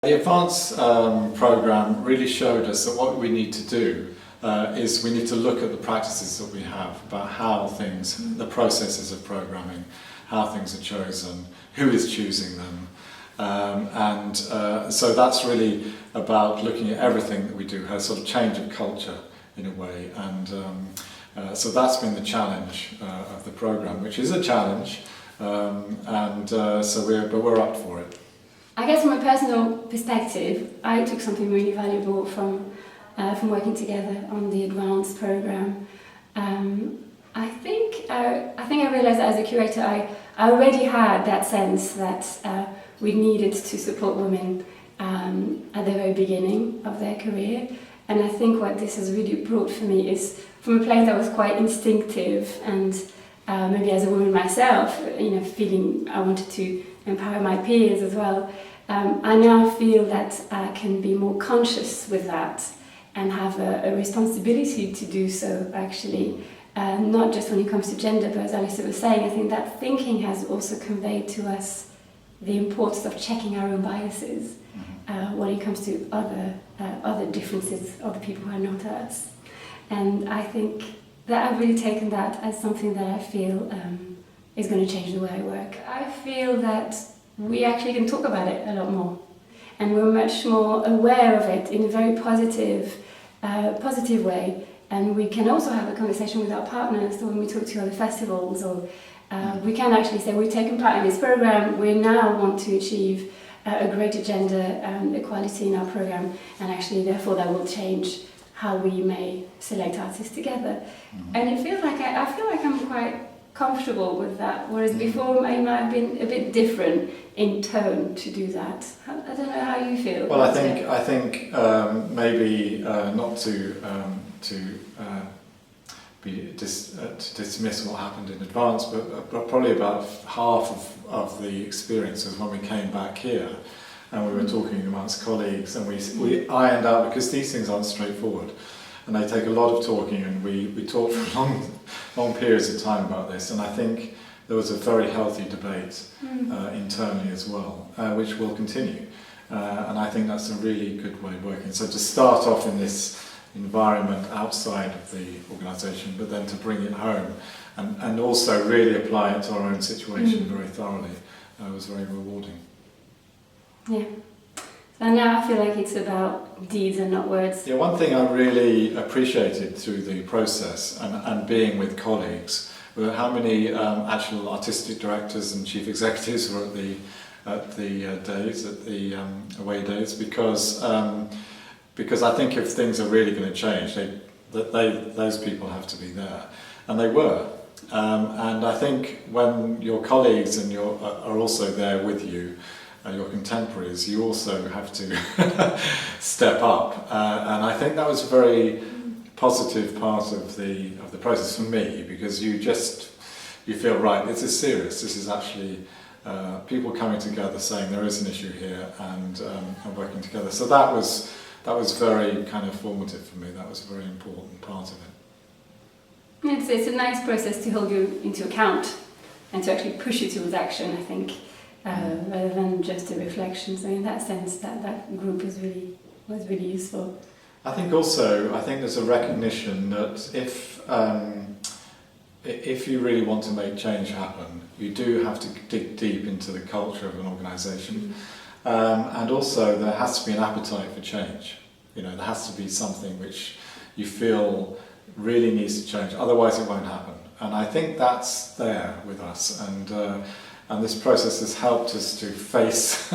The Advance programme really showed us that what we need to do is we need to look at the practices that we have about how things, the processes of programming, how things are chosen, who is choosing them. So that's really about looking at everything that we do, a sort of change of culture in a way. So that's been the challenge of the programme, which is a challenge, but we're up for it. I guess from a personal perspective, I took something really valuable from working together on the Advance programme. I think I realised that as a curator, I already had that sense that we needed to support women at the very beginning of their career. And I think what this has really brought for me is from a place that was quite instinctive and maybe as a woman myself, feeling I wanted to empower my peers as well. I now feel that I can be more conscious with that and have a responsibility to do so, actually, not just when it comes to gender, but as Alistair was saying, I think that thinking has also conveyed to us the importance of checking our own biases when it comes to other differences, other people who are not us. And I think that I've really taken that as something that I feel is going to change the way I work. I feel that we actually can talk about it a lot more, and we're much more aware of it in a very positive way. And we can also have a conversation with our partners when we talk to other festivals, or we can actually say we've taken part in this program. We now want to achieve a greater gender equality in our program, and actually, therefore, that will change how we may select artists together. And it feels like I feel like I'm quite comfortable with that, whereas before it might have been a bit different in tone to do that. I don't know how you feel. Well, I think maybe not to dismiss what happened in Advance, but probably about half of the experiences when we came back here and we were talking amongst colleagues, and we ironed out, because these things aren't straightforward and they take a lot of talking, and we talked for long periods of time about this, and I think there was a very healthy debate internally as well, which will continue, and I think that's a really good way of working. So to start off in this environment outside of the organisation, but then to bring it home and also really apply it to our own situation very thoroughly was very rewarding. Yeah. So now I feel like it's about deeds and not words. Yeah, one thing I really appreciated through the process and being with colleagues were how many actual artistic directors and chief executives were at the away days, because I think if things are really going to change, those people have to be there, and they were. And I think when your colleagues and are also there with you, your contemporaries, you also have to step up, and I think that was a very positive part of the process for me, because you feel, right, this is serious, this is actually people coming together saying there is an issue here and working together. So that was very kind of formative for me. That was a very important part of it. It's a nice process to hold you into account and to actually push you towards action, I think, rather than just a reflection. So in that sense, that group was really useful. I think there's a recognition that if you really want to make change happen, you do have to dig deep into the culture of an organisation. And also there has to be an appetite for change. There has to be something which you feel really needs to change, otherwise it won't happen. And I think that's there with us, and this process has helped us to face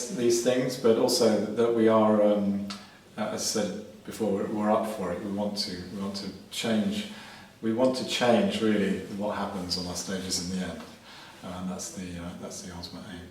these things, but also that we are, as I said before, we're up for it. We want to change. We want to change really what happens on our stages in the end, and that's the ultimate aim.